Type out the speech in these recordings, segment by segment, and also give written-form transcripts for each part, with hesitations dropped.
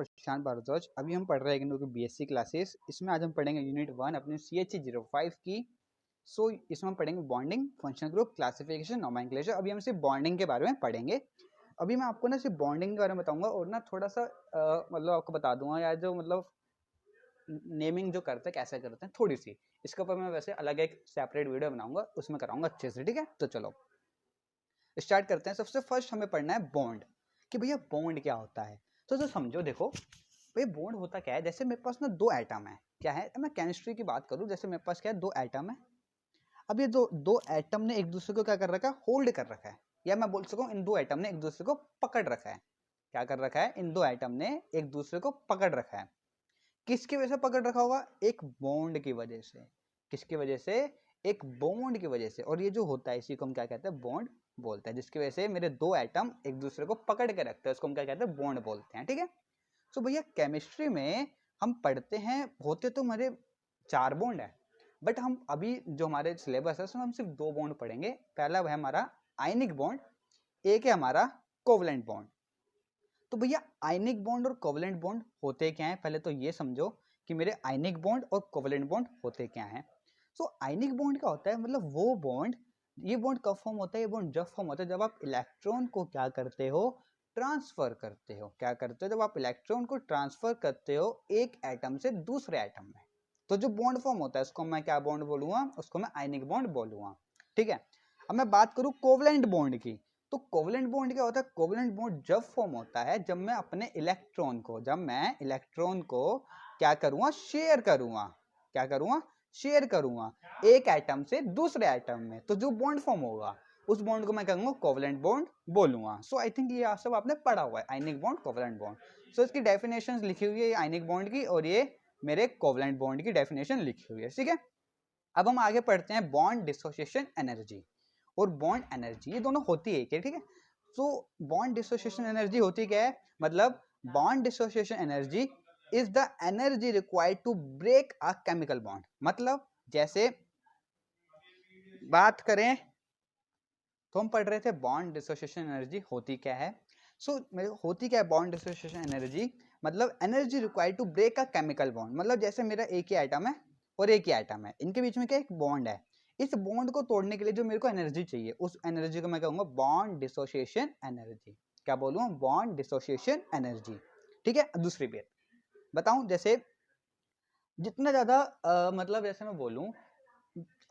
प्रशांत भारद्वाज। अभी हम पढ़ रहे हैं इग्नू की बीएससी क्लासेस। इसमें आज हम पढ़ेंगे यूनिट 1 अपने CHE05 की। इसमें हम पढ़ेंगे bonding, functional group, classification, nomenclature. अभी हम सिर्फ बॉन्डिंग के बारे में पढ़ेंगे। अभी मैं आपको ना सिर्फ बॉन्डिंग के बारे में बताऊंगा और ना थोड़ा सा मतलब आपको बता दूंगा यार, जो मतलब नेमिंग जो करते हैं कैसे करते हैं थोड़ी सी, इसके ऊपर मैं वैसे अलग एक सेपरेट वीडियो बनाऊंगा, उसमें कराऊंगा अच्छे से। ठीक है, तो चलो स्टार्ट करते हैं। सबसे फर्स्ट हमें पढ़ना है बॉन्ड, कि भैया बॉन्ड क्या होता है। तो समझो, देखो भाई बॉन्ड होता क्या है। जैसे मेरे पास ना दो एटम है, क्या है, मैं केमिस्ट्री की बात करूं, जैसे मेरे पास क्या है, दो एटम है। अब ये दो एटम ने एक दूसरे को क्या कर रखा है, होल्ड कर रखा है, या मैं बोल सकूं इन दो एटम ने एक दूसरे को पकड़ रखा है। क्या कर रखा है, इन दो एटम ने एक दूसरे को पकड़ रखा है। किसकी वजह से पकड़ रखा होगा, एक बॉन्ड की वजह से। किसकी वजह से, एक बॉन्ड की वजह से। और ये जो होता है इसी को हम क्या कहते हैं, बॉन्ड बोलते हैं। जिसकी वजह से मेरे दो एटम एक दूसरे को पकड़ के रखते हैं, उसको हम क्या कहते हैं, बॉन्ड बोलते हैं। ठीक है, तो भैया केमिस्ट्री में हम पढ़ते हैं, होते तो हमारे 4 बॉन्ड है, बट हम अभी जो हमारे सिलेबस है उसमें हम सिर्फ 2 बॉन्ड पढ़ेंगे। पहला है हमारा आयनिक बॉन्ड, एक है हमारा कोवलेंट बॉन्ड। तो भैया आयनिक बॉन्ड और कोवलेंट बॉन्ड होते क्या हैं, पहले तो ये समझो कि मेरे आयनिक बॉन्ड और कोवलेंट बॉन्ड होते क्या हैं। सो आयनिक बॉन्ड क्या होता है, मतलब वो बॉन्ड, ये बॉन्ड कब फॉर्म होता है, ये बॉन्ड जब फॉर्म होता है जब आप इलेक्ट्रॉन को क्या करते हो, ट्रांसफर करते हो। क्या करते हो, जब आप इलेक्ट्रॉन को ट्रांसफर करते हो एक एटम से दूसरे एटम में, तो जो बॉन्ड फॉर्म होता है उसको मैं क्या बॉन्ड बोलूंगा, उसको मैं आयनिक बॉन्ड बोलूंगा। ठीक है, अब मैं बात करूं कोवलेंट बॉन्ड की। तो कोवलेंट बॉन्ड क्या होता है, कोवलेंट बॉन्ड जब फॉर्म होता है जब मैं अपने इलेक्ट्रॉन को क्या करूंगा, शेयर करूंगा। क्या करूंगा, शेयर करूंगा एक एटम से दूसरे एटम में, तो जो बॉन्ड फॉर्म होगा उस बॉन्ड को मैं कहूंगा कोवलेंट बॉन्ड बोलूंगा। सो आई थिंक ये सब आपने पढ़ा हुआ है, आयनिक बॉन्ड, कोवलेंट बॉन्ड। सो इसकी डेफिनेशन लिखी हुई है आयनिक बॉन्ड की, और ये मेरे कोवलेंट बॉन्ड की डेफिनेशन लिखी हुई है। ठीक है, अब हम आगे पढ़ते हैं बॉन्ड डिसोसिएशन एनर्जी और बॉन्ड एनर्जी, ये दोनों होती है क्या। ठीक है, सो बॉन्ड डिसोसिएशन एनर्जी होती क्या है, मतलब bond dissociation energy is the energy required to break a chemical bond. मतलब जैसे बात करें तो हम पढ़ रहे थे बॉन्ड डिसोसिएशन एनर्जी होती क्या है। होती क्या है बॉन्ड डिसोसिएशन एनर्जी, मतलब energy required to break a chemical bond. मतलब जैसे मेरा एक ही एटम है और एक ही एटम है, इनके बीच में क्या एक बॉन्ड है, इस बॉन्ड को तोड़ने के लिए जो मेरे को एनर्जी चाहिए, उस एनर्जी को मैं कहूंगा बॉन्ड डिसोसिएशन एनर्जी। क्या बोलूं, बॉन्ड डिसोसिएशन एनर्जी। ठीक है, दूसरी बात बताऊं, जैसे जितना ज्यादा मतलब जैसे मैं बोलूं,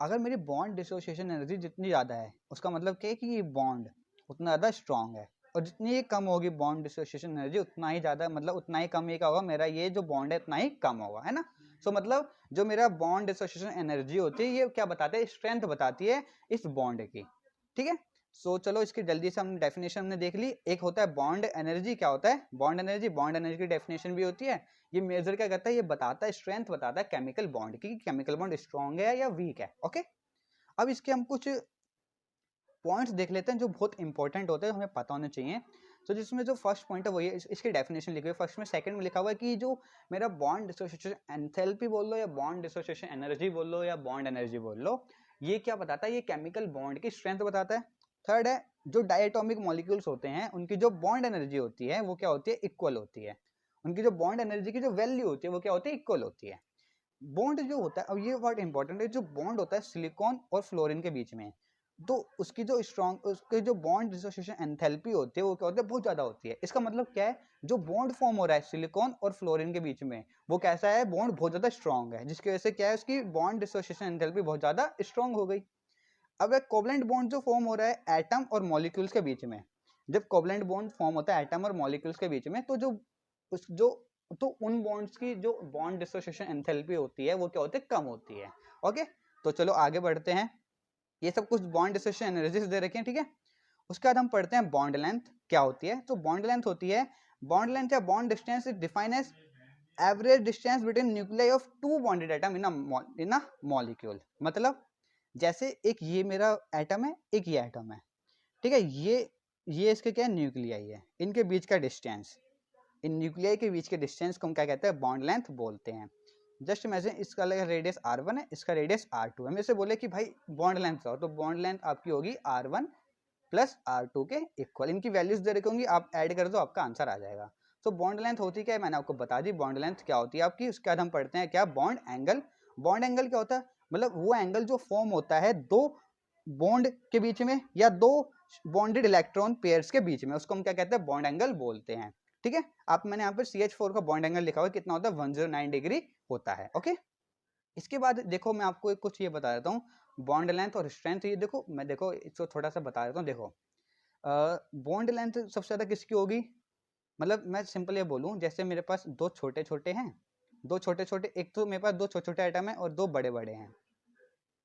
अगर मेरी बॉन्ड डिसोसिएशन एनर्जी जितनी ज्यादा है उसका मतलब क्या है कि ये बॉन्ड उतना ज्यादा स्ट्रांग है, और जितनी ये कम होगी बॉन्ड डिसोसिएशन एनर्जी उतना ही ज्यादा, मतलब उतना ही कम ये क्या होगा, मेरा ये जो बॉन्ड है उतना ही कम होगा, है ना। मतलब जो मेरा बॉन्ड डिसोसिएशन एनर्जी होती है ये क्या बताते हैं, स्ट्रेंथ बताती है इस बॉन्ड की। ठीक है, चलो इसकी जल्दी से हमने डेफिनेशन हमने देख ली। एक होता है बॉन्ड एनर्जी, क्या होता है बॉन्ड एनर्जी, बॉन्ड एनर्जी की डेफिनेशन भी होती है। ये मेजर क्या करता है, ये बताता है, स्ट्रेंथ बताता है केमिकल बॉन्ड की, केमिकल बॉन्ड स्ट्रॉन्ग है या वीक है। ओके, अब इसके हम कुछ पॉइंट्स देख लेते हैं जो बहुत इंपॉर्टेंट होते हैं, हमें पता होने चाहिए। तो जिसमें जो फर्स्ट पॉइंट है वो ये, इसकी डेफिनेशन लिखी हुई है फर्स्ट में। सेकंड में लिखा हुआ है कि जो मेरा बॉन्ड डिसोसिएशन एंथैल्पी बोल लो या बॉन्ड डिसोसिएशन एनर्जी बोल लो या बॉन्ड एनर्जी बोल लो, ये क्या बताता है, ये केमिकल बॉन्ड की स्ट्रेंथ बताता है। थर्ड है जो डायटोमिक मॉलिक्यूल्स होते हैं उनकी जो बॉन्ड एनर्जी होती है वो क्या होती है, इक्वल होती है। उनकी जो बॉन्ड एनर्जी की जो वैल्यू होती है वो क्या होती है, इक्वल होती है। बॉन्ड जो होता है, अब ये बहुत इंपॉर्टेंट है, जो बॉन्ड होता है सिलिकॉन और फ्लोरीन के बीच में, तो उसकी जो स्ट्रॉन्ग, उसके जो बॉन्ड डिसोसिएशन एंथैल्पी होती है वो क्या होती है, बहुत ज्यादा होती है। इसका मतलब क्या है, जो बॉन्ड फॉर्म हो रहा है सिलिकॉन और फ्लोरीन के बीच में वो कैसा है, बॉन्ड बहुत ज्यादा स्ट्रॉन्ग है, जिसकी वजह से क्या है, उसकी बॉन्ड डिसोसिएशन एंथैल्पी बहुत ज्यादा स्ट्रॉन्ग हो गई। अब एक कोवलेंट बॉन्ड जो फॉर्म हो रहा है एटम और मॉलिक्यूल्स के बीच में, जब कोवलेंट बॉन्ड फॉर्म होता है एटम और मॉलिक्यूल्स के बीच में, तो तो उन बॉन्ड्स की जो बॉन्ड डिसोसिएशन एंथैल्पी होती है वो क्या होती है, कम होती है। ओके, तो चलो आगे बढ़ते हैं। ये सब कुछ बॉन्ड डिसोसिएशन एनर्जीज दे रखे हैं। ठीक है, उसके बाद हम पढ़ते हैं बॉन्ड लेंथ क्या होती है। तो बॉन्ड लेंथ होती है, बॉन्ड लेंथ या bond distance is defined as average distance between nuclei of two bonded atom in a molecule. मतलब जैसे एक ये मेरा एटम है, एक ये एटम है, ठीक है, ये इसके क्या न्यूक्लियाई है, इनके बीच का डिस्टेंस, इन न्यूक्लियाई के बीच के डिस्टेंस को हम क्या कहते हैं, बॉन्ड लेंथ बोलते हैं। जस्ट इमेजिन इसका रेडियस r1 है, इसका रेडियस r2 है। मेरे से बोले कि भाई बॉन्ड लेंथ बताओ, तो बॉन्ड लेंथ आपकी होगी r1 प्लस r2 के इक्वल। इनकी वैल्यूज दे रखी होंगी, आप ऐड कर दो आपका आंसर आ जाएगा। सो बॉन्ड लेंथ होती क्या है, मैंने आपको बता दी बॉन्ड लेंथ क्या होती है आपकी। उसके बाद हम पढ़ते हैं क्या, बॉन्ड एंगल। बॉन्ड एंगल क्या होता है, मतलब वो एंगल जो फॉर्म होता है दो बॉन्ड के बीच में या दो बॉन्डेड इलेक्ट्रॉन पेयर्स के बीच में, उसको हम क्या कहते हैं, बॉन्ड एंगल बोलते हैं। ठीक है, आप मैंने यहाँ पर CH4 का बॉन्ड एंगल लिखा हुआ है, कितना होता है 109 डिग्री होता है। ओके, इसके बाद देखो मैं आपको कुछ ये बता देता हूँ, बॉन्ड लेंथ और स्ट्रेंथ। ये देखो मैं देखो इसको थोड़ा सा बता देता हूँ। देखो बॉन्ड लेंथ सबसे ज्यादा किसकी होगी, मतलब मैं सिंपल ये बोलूँ, जैसे मेरे पास दो छोटे छोटे हैं, दो छोटे छोटे, एक तो मेरे पास दो छोटे छोटे आइटम है और दो बड़े बड़े हैं।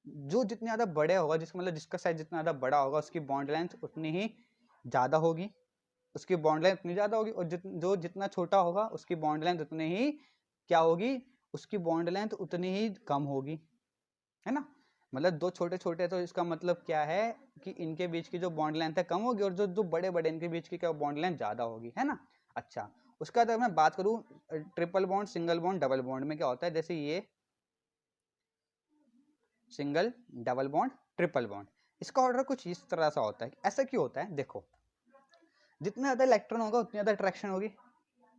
जो जितने ज्यादा बड़े होगा, जिसका मतलब जिसका साइज जितना ज्यादा बड़ा होगा उसकी बॉन्ड लेंथ उतनी ही ज्यादा होगी, उसकी बॉन्ड लेंथ उतनी ज्यादा होगी। और जो जितना छोटा होगा उसकी बॉन्ड लेंथ उतनी ही क्या होगी, उसकी बॉन्ड लेंथ उतनी ही कम होगी, है ना। मतलब दो छोटे छोटे, तो इसका मतलब क्या है कि इनके बीच की जो बॉन्ड लेंथ है कम होगी, और जो जो बड़े बड़े इनके बीच की क्या बॉन्ड लेंथ ज्यादा होगी, है ना। अच्छा, उसका अगर मैं बात करूं triple bond, single bond, double bond में क्या होता है, जैसे ये single, double bond, triple bond, इसका ऑर्डर कुछ इस तरह सा होता है। ऐसा क्यों होता है, देखो जितना ज्यादा इलेक्ट्रॉन होगा उतनी ज्यादा अट्रैक्शन होगी।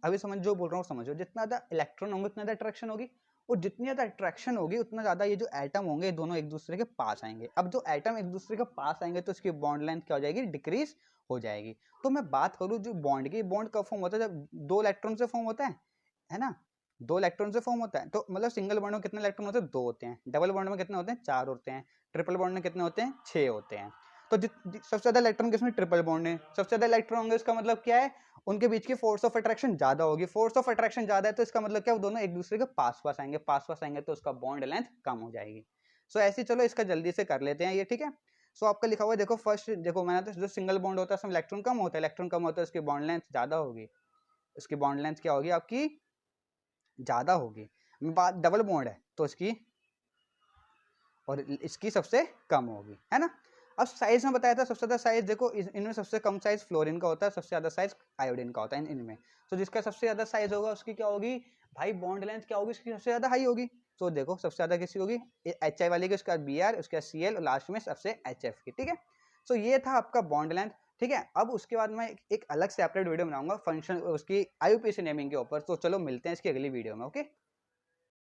अभी समझ जो बोल रहा हूँ समझो, जितना ज्यादा इलेक्ट्रॉन होंगे उतना ज्यादा अट्रैक्शन होगी, और जितनी ज्यादा अट्रैक्शन होगी उतना ज्यादा ये जो एटम होंगे दोनों एक दूसरे के पास आएंगे। अब जो एटम एक दूसरे के पास आएंगे तो इसकी बॉन्ड लेंथ क्या हो जाएगी, डिक्रीज हो जाएगी। तो मैं बात करूँ जो बॉन्ड की, बॉन्ड कब फॉर्म होता है, जब दो इलेक्ट्रॉन से फॉर्म होता है ना, दो इलेक्ट्रॉन से फॉर्म होता है। तो मतलब सिंगल बॉन्ड में कितने इलेक्ट्रॉन होते हैं, दो होते हैं। डबल बॉन्ड में कितने होते हैं, चार होते हैं। ट्रिपल बॉन्ड में कितने होते हैं, छह होते हैं। तो सबसे ज्यादा इलेक्ट्रॉन किसमें, ट्रिपल बॉन्ड है। सबसे ज्यादा इलेक्ट्रॉन होंगे, इसका मतलब क्या है, उनके बीच की फोर्स ऑफ अट्रैक्शन ज्यादा होगी। फोर्स ऑफ अट्रैक्शन ज्यादा है तो इसका मतलब क्या, वो दोनों एक दूसरे के पास पास आएंगे, पास पास आएंगे तो उसका बॉन्ड लेंथ कम हो जाएगी। सो ऐसे चलो इसका जल्दी से कर लेते हैं ये, ठीक है। सो आपका लिखा हुआ है, देखो फर्स्ट देखो मैंने तो जो सिंगल बॉन्ड होता है उसमें इलेक्ट्रॉन कम होता है, इलेक्ट्रॉन कम होता है उसकी बॉन्ड लेंथ ज्यादा होगी, उसकी बॉन्ड लेंथ क्या होगी आपकी, ज्यादा होगी। बात डबल बॉन्ड है तो इसकी और इसकी सबसे कम होगी, है ना। अब साइज में बताया था, सबसे ज्यादा साइज देखो इनमें सबसे कम साइज फ्लोरीन का होता है, सबसे ज्यादा साइज आयोडीन का होता है इनमें। तो जिसका सबसे ज्यादा साइज होगा उसकी क्या होगी भाई, बॉन्ड लेंथ क्या होगी उसकी, सबसे ज्यादा हाई होगी। तो देखो सबसे ज्यादा किसी होगी, HI वाली की, उसके बाद Br, उसके बाद Cl और लास्ट में सबसे HF की, ठीक है। सो ये था आपका बॉन्ड लेंथ, ठीक है। अब उसके बाद मैं एक अलग सेपरेट वीडियो बनाऊंगा फंक्शन उसकी IUPAC नेमिंग के ऊपर। तो चलो मिलते हैं इसकी अगली वीडियो में, ओके।